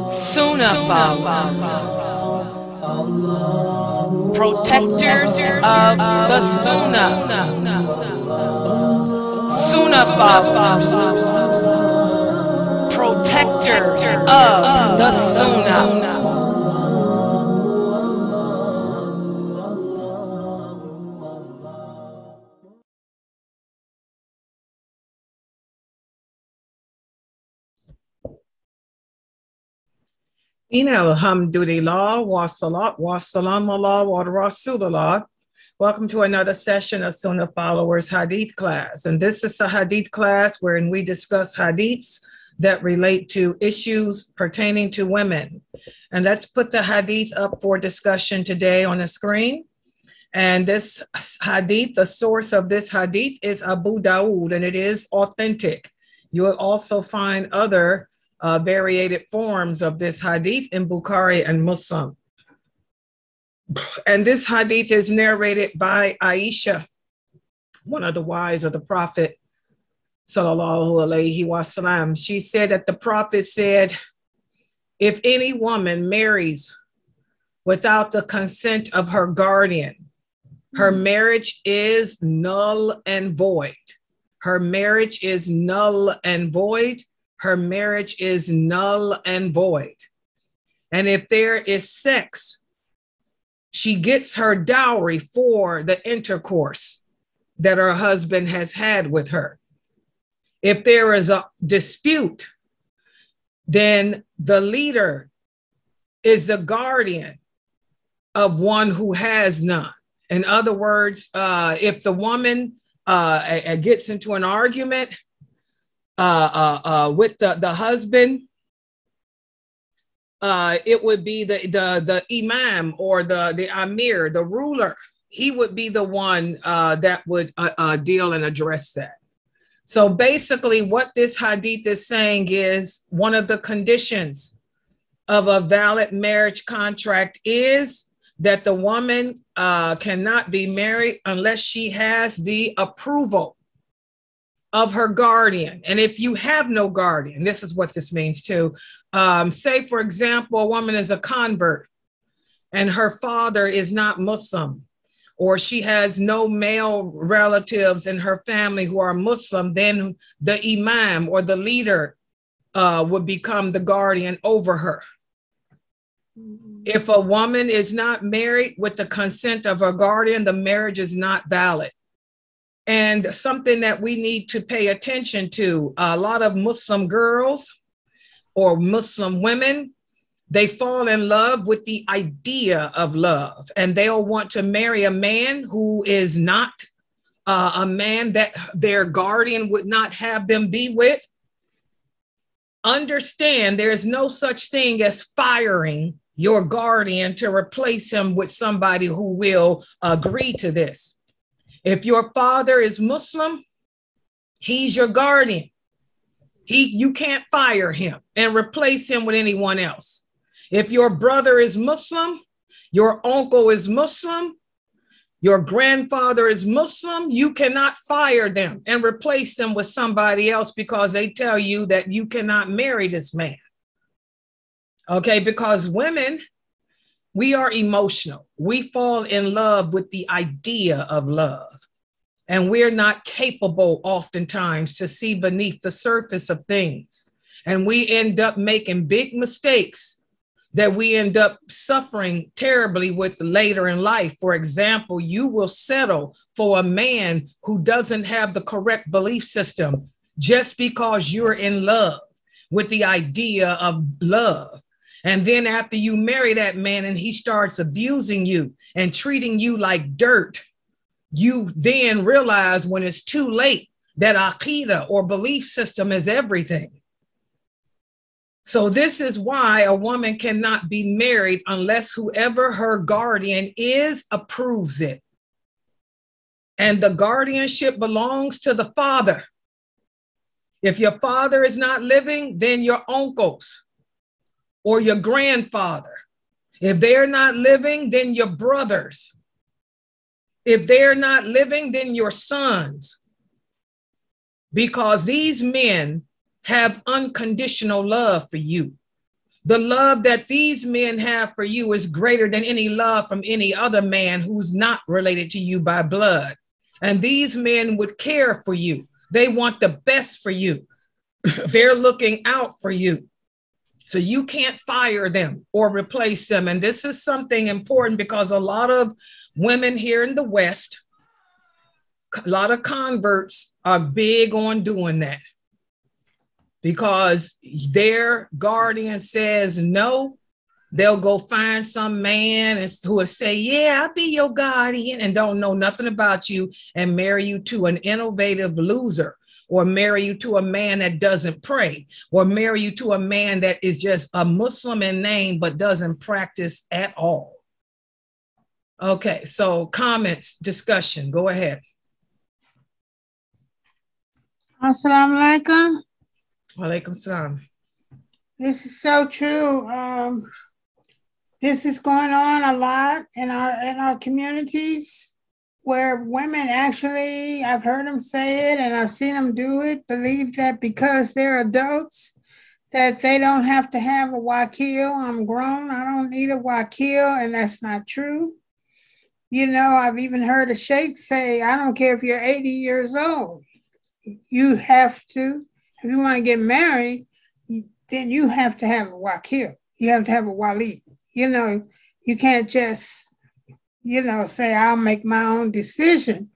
Sunnahfollowers, protectors of the Sunnah. Sunnahfollowers, protectors of the Sunnah. Alhamdulillah, wa salat, wa salam Allah, wa Rasulullah. Welcome to another session of Sunnahfollowers Hadith class. And this is a Hadith class wherein we discuss Hadiths that relate to issues pertaining to women. And let's put the Hadith up for discussion today on the screen. And this Hadith, the source of this Hadith is Abu Dawud, and it is authentic. You will also find other variated forms of this hadith in Bukhari and Muslim. And this hadith is narrated by Aisha, one of the wives of the Prophet, sallallahu alaihi wasallam. She said that the Prophet said, if any woman marries without the consent of her guardian, her marriage is null and void. Her marriage is null and void. Her marriage is null and void. And if there is sex, she gets her dowry for the intercourse that her husband has had with her. If there is a dispute, then the leader is the guardian of one who has none. In other words, if the woman gets into an argument with the husband, it would be the imam or the amir, the ruler. He would be the one that would deal and address that. So basically what this hadith is saying is one of the conditions of a valid marriage contract is that the woman cannot be married unless she has the approval of her guardian. And if you have no guardian, this is what this means too. Say, for example, a woman is a convert and her father is not Muslim, or she has no male relatives in her family who are Muslim, then the imam or the leader would become the guardian over her. If a woman is not married with the consent of her guardian, the marriage is not valid. And something that we need to pay attention to, a lot of Muslim girls or Muslim women, they fall in love with the idea of love, and they'll want to marry a man who is not a man that their guardian would not have them be with. Understand there is no such thing as firing your guardian to replace him with somebody who will agree to this. If your father is Muslim, he's your guardian. You can't fire him and replace him with anyone else. If your brother is Muslim, your uncle is Muslim, your grandfather is Muslim, you cannot fire them and replace them with somebody else because they tell you that you cannot marry this man. Okay, because women, we are emotional. We fall in love with the idea of love. And we're not capable oftentimes to see beneath the surface of things. And we end up making big mistakes that we end up suffering terribly with later in life. For example, you will settle for a man who doesn't have the correct belief system just because you're in love with the idea of love. And then after you marry that man and he starts abusing you and treating you like dirt, you then realize when it's too late that aqidah or belief system is everything. So this is why a woman cannot be married unless whoever her guardian is approves it. And the guardianship belongs to the father. If your father is not living, then your uncles or your grandfather. If they're not living, then your brothers. If they're not living, then your sons. Because these men have unconditional love for you. The love that these men have for you is greater than any love from any other man who's not related to you by blood. And these men would care for you. They want the best for you. They're looking out for you. So you can't fire them or replace them. And this is something important because a lot of women here in the West, a lot of converts are big on doing that because their guardian says no. They'll go find some man who will say, yeah, I'll be your guardian, and don't know nothing about you and marry you to an innovative loser, or marry you to a man that doesn't pray, or marry you to a man that is just a Muslim in name but doesn't practice at all. Okay, so comments, discussion, go ahead. Assalamu alaikum. Walaikum salam. This is so true. This is going on a lot in our communities where women actually, I've heard them say it and I've seen them do it, believe that because they're adults, that they don't have to have a wakil. I'm grown, I don't need a wakil, and that's not true. You know, I've even heard a sheikh say, I don't care if you're 80 years old, you have to, if you want to get married, then you have to have a wakil. You have to have a wali. You know, you can't just, you know, say, I'll make my own decision,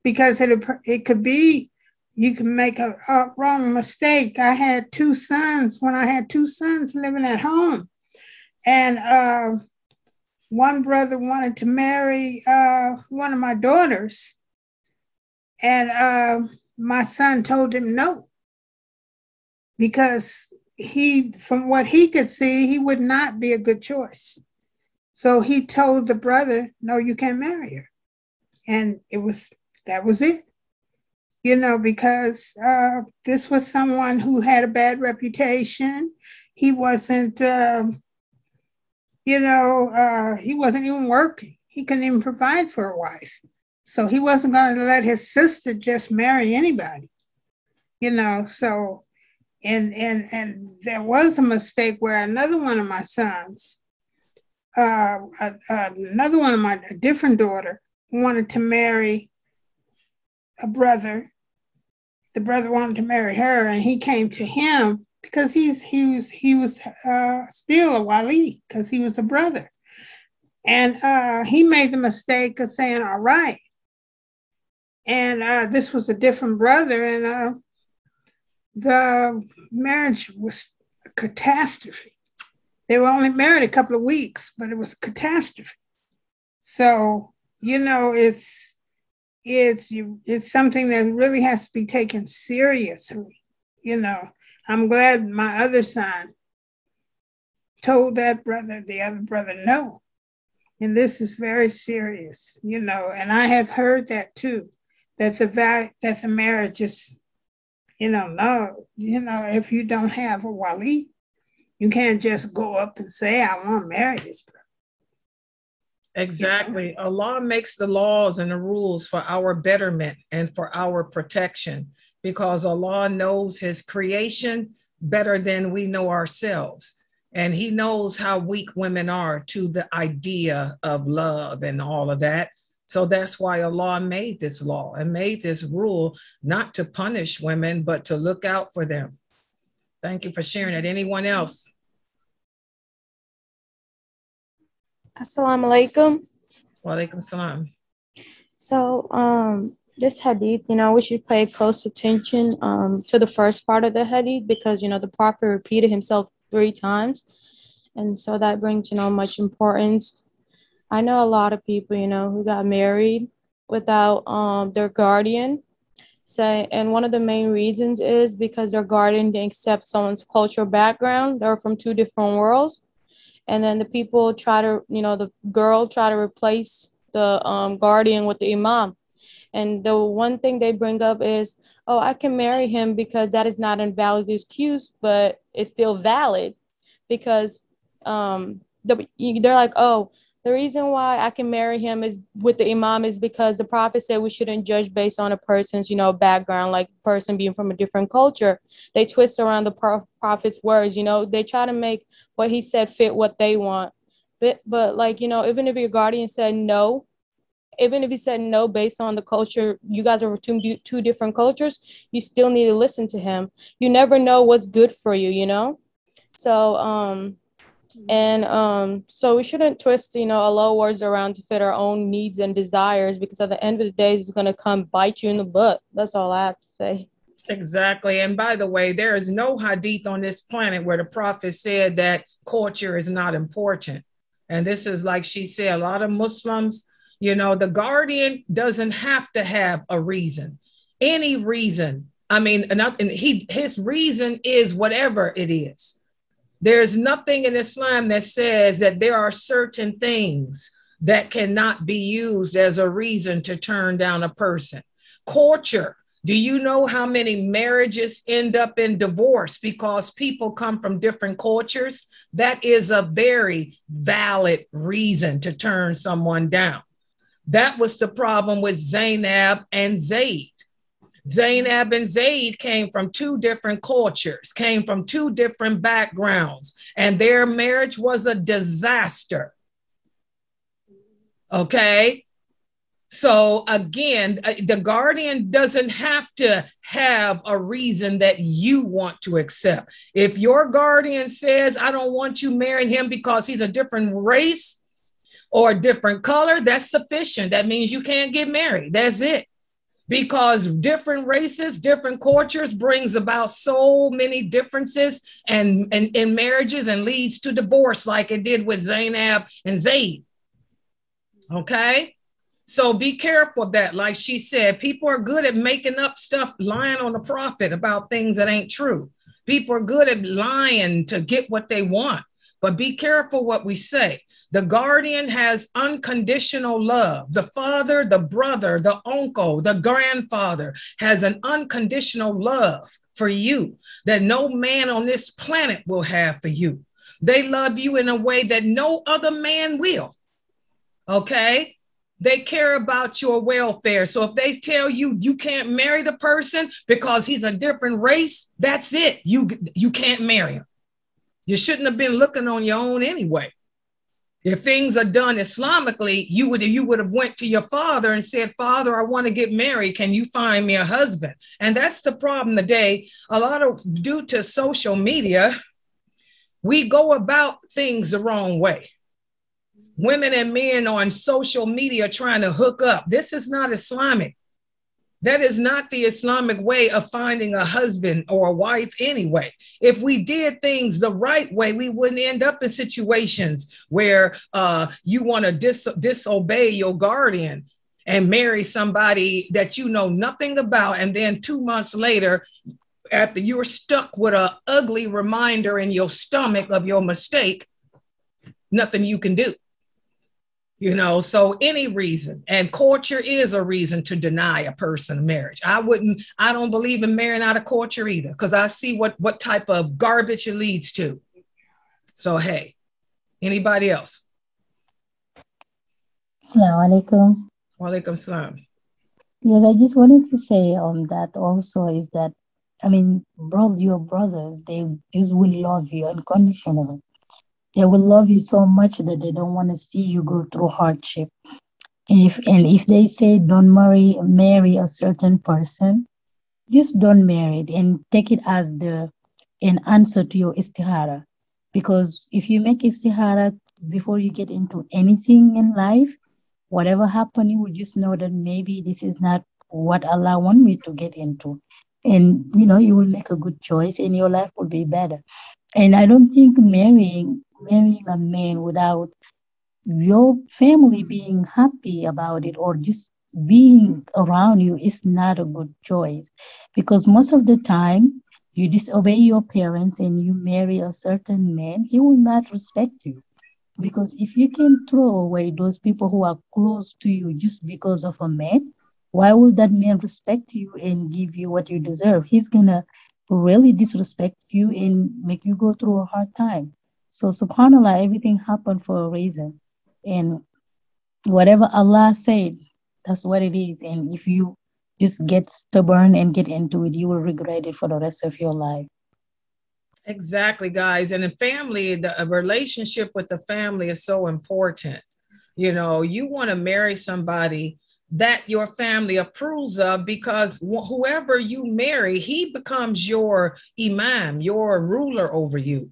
because it could be, you can make a wrong mistake. I had two sons when I had two sons living at home. And one brother wanted to marry one of my daughters. And my son told him no, because from what he could see, he would not be a good choice. So he told the brother, no, you can't marry her. And that was it. You know, because this was someone who had a bad reputation. He wasn't, he wasn't even working. He couldn't even provide for a wife. So he wasn't going to let his sister just marry anybody, you know, so. And there was a mistake where another one of my sons, a different daughter, wanted to marry a brother. The brother wanted to marry her, and he came to him because he was still a wali because he was a brother, and he made the mistake of saying all right, and this was a different brother, and the marriage was a catastrophe. They were only married a couple of weeks, but it was a catastrophe. So, you know, it's something that really has to be taken seriously. You know, I'm glad my other son told the other brother no. And this is very serious, you know, and I have heard that too, that the marriage is, no, if you don't have a wali, you can't just go up and say, I want to marry this brother. Exactly. Allah makes the laws and the rules for our betterment and for our protection, because Allah knows his creation better than we know ourselves. And he knows how weak women are to the idea of love and all of that. So that's why Allah made this law and made this rule, not to punish women, but to look out for them. Thank you for sharing it. Anyone else? Assalamu alaikum. Wa alaikum salam. So this hadith, we should pay close attention to the first part of the hadith, because, the Prophet repeated himself 3 times. And so that brings, much importance. I know a lot of people, who got married without their guardian. And one of the main reasons is because their guardian didn't accept someone's cultural background. They're from 2 different worlds. And then the people the girl try to replace the guardian with the imam. And the one thing they bring up is, oh, I can marry him because that is not a valid excuse, but it's still valid because they're like, oh, The reason why I can marry him is with the imam is because the prophet said we shouldn't judge based on a person's, background, like person being from a different culture. They twist around the prophet's words, they try to make what he said fit what they want. But like, even if your guardian said no, even if he said no based on the culture, you guys are two different cultures, you still need to listen to him. You never know what's good for you. So so we shouldn't twist, Allah words around to fit our own needs and desires, because at the end of the day, it's going to come bite you in the butt. That's all I have to say. Exactly. And by the way, there is no hadith on this planet where the prophet said that culture is not important. And this is, like she said, a lot of Muslims, the guardian doesn't have to have a reason, any reason. I mean, his reason is whatever it is. There's nothing in Islam that says that there are certain things that cannot be used as a reason to turn down a person. Culture. Do you know how many marriages end up in divorce because people come from different cultures? That is a very valid reason to turn someone down. That was the problem with Zainab and Zayd. Zainab and Zayd came from two different cultures, came from two different backgrounds, and their marriage was a disaster. Okay? So again, the guardian doesn't have to have a reason that you want to accept. If your guardian says, I don't want you marrying him because he's a different race or a different color, that's sufficient. That means you can't get married. That's it. Because different races, different cultures brings about so many differences and in marriages and leads to divorce, like it did with Zainab and Zayd. Okay? So be careful of that. Like she said, people are good at making up stuff, lying on the prophet about things that ain't true. People are good at lying to get what they want, but be careful what we say. The guardian has unconditional love. The father, the brother, the uncle, the grandfather has an unconditional love for you that no man on this planet will have for you. They love you in a way that no other man will. Okay? They care about your welfare. So if they tell you you can't marry the person because he's a different race, that's it. You can't marry him. You shouldn't have been looking on your own anyway. If things are done Islamically, you would have went to your father and said, Father, I want to get married. Can you find me a husband? And that's the problem today. Due to social media, we go about things the wrong way. Women and men on social media trying to hook up. This is not Islamic. That is not the Islamic way of finding a husband or a wife anyway. If we did things the right way, we wouldn't end up in situations where you want to disobey your guardian and marry somebody that you know nothing about. And then 2 months later, after you're stuck with an ugly reminder in your stomach of your mistake, nothing you can do. So any reason, and culture is a reason to deny a person marriage. I don't believe in marrying out of culture either, because I see what type of garbage it leads to. So, hey, anybody else? Assalamu alaikum. Wa alaikum salam. Yes, I just wanted to say that also is that, your brothers, they just will love you unconditionally. They will love you so much that they don't want to see you go through hardship. If they say don't marry a certain person, just don't marry it and take it as an answer to your istihara. Because if you make istihara before you get into anything in life, whatever happens, you will just know that maybe this is not what Allah wants me to get into. And, you will make a good choice and your life will be better. And I don't think marrying a man without your family being happy about it or just being around you is not a good choice. Because most of the time, you disobey your parents and you marry a certain man, he will not respect you. Because if you can throw away those people who are close to you just because of a man, why would that man respect you and give you what you deserve? He's going to really disrespect you and make you go through a hard time. So subhanAllah, everything happened for a reason. And whatever Allah said, that's what it is. And if you just get stubborn and get into it, you will regret it for the rest of your life. Exactly, guys. And in family, the relationship with the family is so important. You know, you want to marry somebody that your family approves of, because whoever you marry, he becomes your imam, your ruler over you.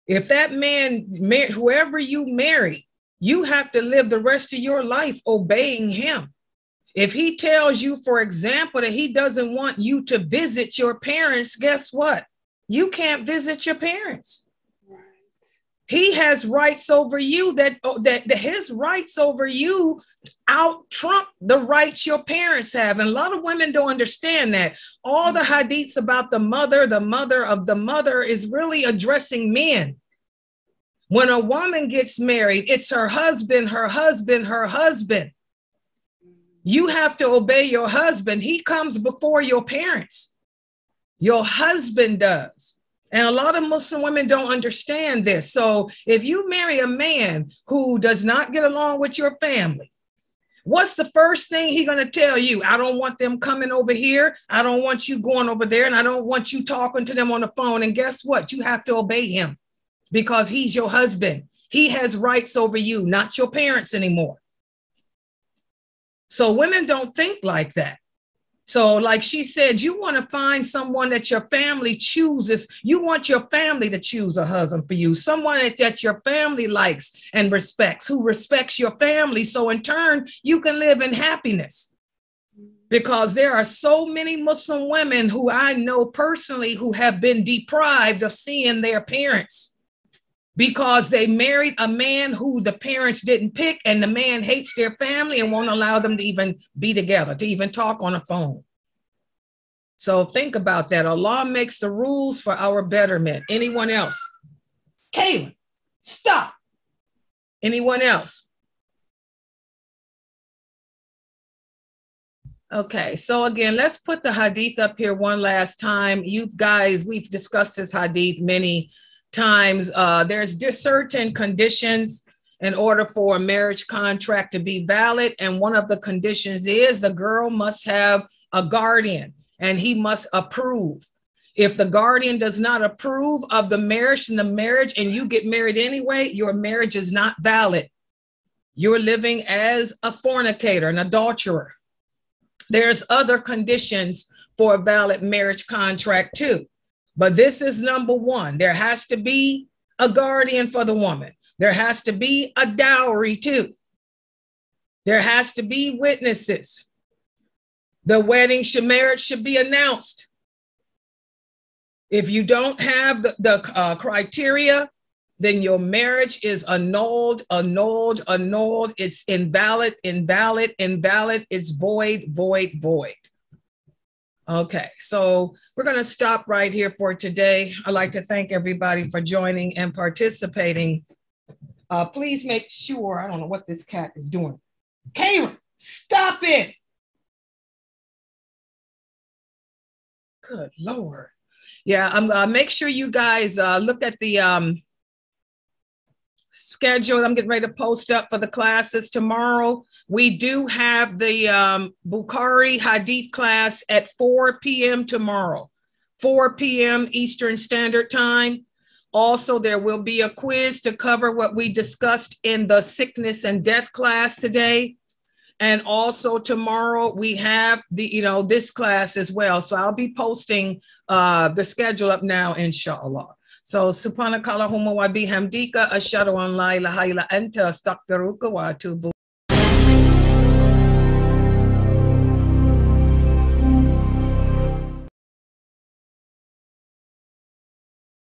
If that man, whoever you marry, you have to live the rest of your life obeying him. If he tells you, for example, that he doesn't want you to visit your parents, guess what? You can't visit your parents. He has rights over you that his rights over you out trump the rights your parents have. And a lot of women don't understand that. All the hadiths about the mother of the mother is really addressing men. When a woman gets married, it's her husband, her husband, her husband. You have to obey your husband. He comes before your parents. Your husband does. And a lot of Muslim women don't understand this. So if you marry a man who does not get along with your family, what's the first thing he's going to tell you? I don't want them coming over here. I don't want you going over there. And I don't want you talking to them on the phone. And guess what? You have to obey him because he's your husband. He has rights over you, not your parents anymore. So women don't think like that. So like she said, you want to find someone that your family chooses. You want your family to choose a husband for you, someone that your family likes and respects, who respects your family. So in turn, you can live in happiness. Because there are so many Muslim women who I know personally who have been deprived of seeing their parents because they married a man who the parents didn't pick, and the man hates their family and won't allow them to even be together, to even talk on a phone. So think about that. Allah makes the rules for our betterment. Anyone else? Kaylin, stop. Anyone else? Okay, so again, let's put the hadith up here one last time. You guys, we've discussed this hadith many times. There's certain conditions in order for a marriage contract to be valid. And one of the conditions is the girl must have a guardian and he must approve. If the guardian does not approve of the marriage and you get married anyway, your marriage is not valid. You're living as a fornicator, an adulterer. There's other conditions for a valid marriage contract too. But this is number one. There has to be a guardian for the woman. There has to be a dowry too. There has to be witnesses. The marriage should be announced. If you don't have the criteria, then your marriage is annulled. It's invalid. It's void. Okay, so we're going to stop right here for today. I'd like to thank everybody for joining and participating. Please make sure, I don't know what this cat is doing. Karen, stop it. Good Lord. Yeah, make sure you guys look at the schedule. I'm getting ready to post up for the classes tomorrow. We do have the Bukhari Hadith class at 4 p.m. tomorrow, 4 p.m. Eastern Standard Time. Also, there will be a quiz to cover what we discussed in the sickness and death class today. And also tomorrow we have this class as well. So I'll be posting the schedule up now, inshallah. So subhanakallahumma wa bihamdika ashhadu an la ilaha illa anta astaghfiruka wa atubu